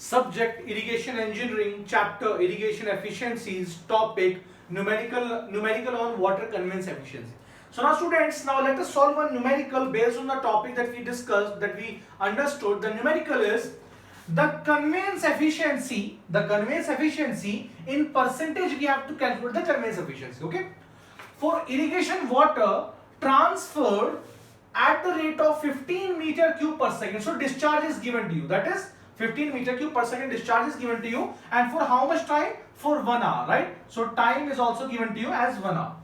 Subject irrigation engineering, chapter irrigation efficiencies, topic numerical on water conveyance efficiency. So now students, now let us solve one numerical based on the topic that we discussed, that we understood. The numerical is the conveyance efficiency. The conveyance efficiency in percentage we have to calculate the conveyance efficiency. Okay, for irrigation water transferred at the rate of 15 meter cube per second. So discharge is given to you, that is 15 meter cube per second discharge is given to you, and for how much time? For 1 hour, right? So time is also given to you as 1 hour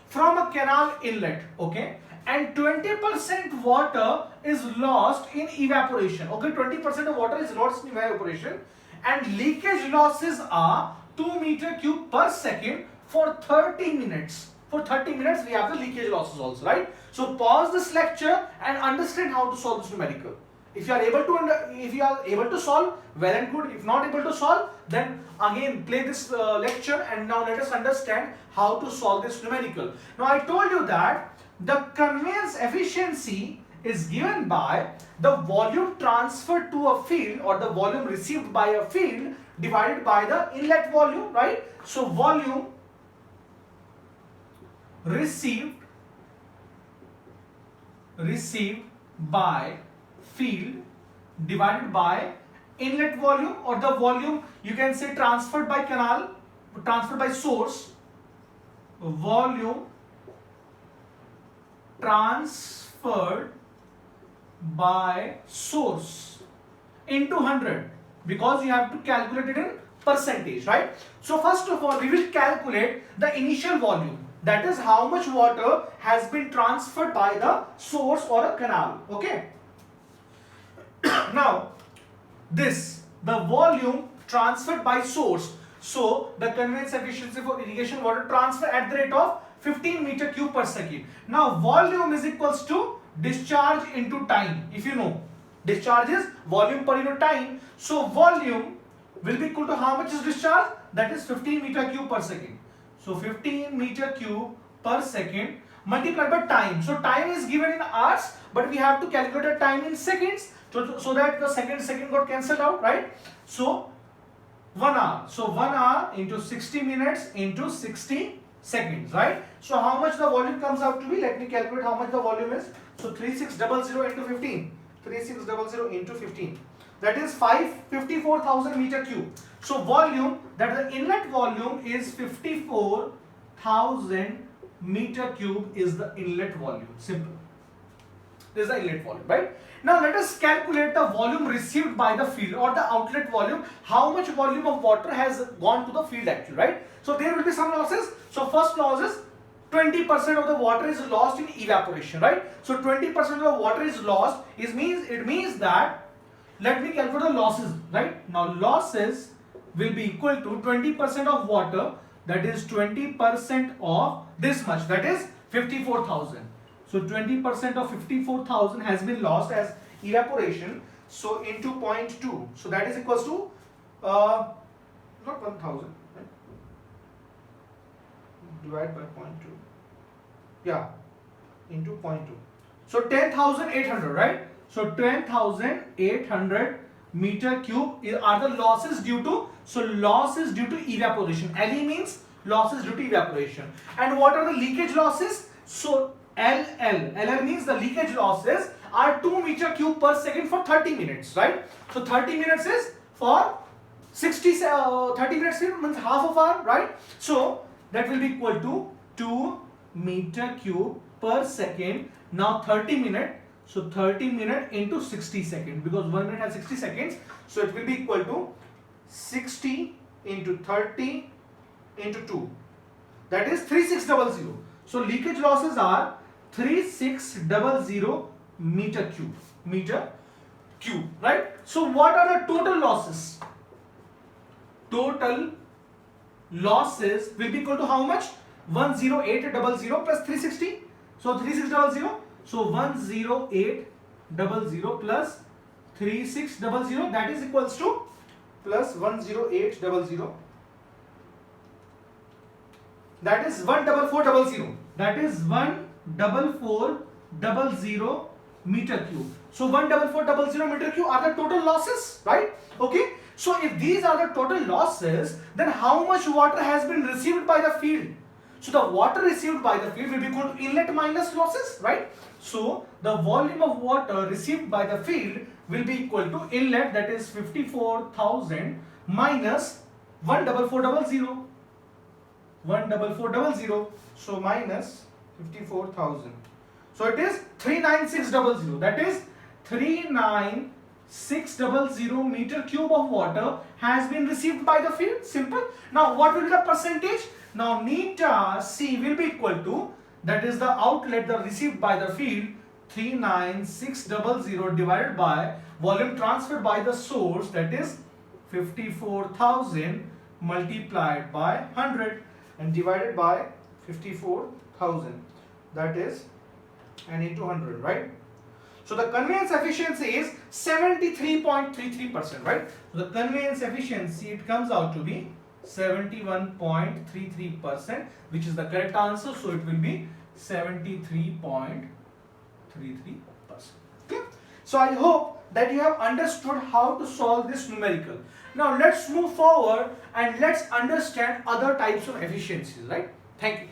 from a canal inlet. Okay, and 20% water is lost in evaporation. Okay, 20% of water is lost in evaporation, and leakage losses are 2 meter cube per second for 30 minutes. For 30 minutes we have the leakage losses also, right? So pause this lecture and understand how to solve this numerical. If you are able to solve, well and good. If not able to solve, then again play this lecture, and now let us understand how to solve this numerical. Now I told you that the conveyance efficiency is given by the volume transferred to a field, or the volume received by a field, divided by the inlet volume, right? So volume received by field divided by inlet volume, or the volume you can say transferred by canal, transferred by source, volume transferred by source into 100, because you have to calculate it in percentage, right? So first of all we will calculate the initial volume, that is how much water has been transferred by the source or a canal. Okay, now the volume transferred by source, so the conveyance efficiency for irrigation water transfer at the rate of 15 meter cube per second. Now volume is equals to discharge into time. If you know, discharge is volume per unit time, so volume will be equal to how much is discharge, that is 15 meter cube per second. So 15 meter cube per second multiplied by time. So time is given in hours, but we have to calculate the time in seconds, so that the second got cancelled out, right? So 1 hour. So 1 hour into 60 minutes into 60 seconds, right? So how much the volume comes out to be? Let me calculate how much the volume is. So 3600 into 15. 3600 into 15. That is 54,000 meter cube. So volume, that is the inlet volume, is 54,000 meter cube is the inlet volume. Simple. This is the inlet volume, right? Now let us calculate the volume received by the field, or the outlet volume. How much volume of water has gone to the field actually, right? So there will be some losses. So first loss is 20% of the water is lost in evaporation, right? So 20% of the water is lost. It means that, let me calculate the losses, right? Now losses will be equal to 20% of water, that is 20% of this much, that is 54,000. So 20% of 54,000 has been lost as evaporation. So into 0.2. So that is equals to not 1,000. Right? Divide by 0.2. Yeah, into 0.2. So 10,800, right? So 10,800 meter cube are the losses due to. So loss is due to evaporation. LE means losses due to evaporation. And what are the leakage losses? So LL means the leakage losses are 2 meter cube per second for 30 minutes, right? So 30 minutes is for 30 minutes means half of hour, right? So that will be equal to 2 meter cube per second. Now 30 minute, so 30 minute into 60 seconds, because 1 minute has 60 seconds. So it will be equal to 60 into 30 into 2, that is 3600. So leakage losses are 3600 meter cube, right? So what are the total losses? Total losses will be equal to how much? 10800 plus 360. So 3600. So 10800 plus 3600, that is equals to plus 10800. That is 14400. That is 14400 meter cube. So 14400 meter cube are the total losses, right? Okay. So if these are the total losses, then how much water has been received by the field? So the water received by the field will be equal to inlet minus losses, right? So the volume of water received by the field will be equal to inlet, that is 54,000 minus 14400. 14400. So minus 54,000. So it is 39600. That is 39600 meter cube of water has been received by the field. Simple. Now what will be the percentage? Now neta C will be equal to, that is the outlet the received by the field, 39600 divided by volume transferred by the source, that is 54,000 multiplied by 100 and divided by 54,000, that is, and into 100, right? So the conveyance efficiency is 73.33%, right? So the conveyance efficiency, it comes out to be 71.33%, which is the correct answer. So it will be 73.33%. Okay. So I hope that you have understood how to solve this numerical. Now let's move forward and let's understand other types of efficiencies, right? Thank you.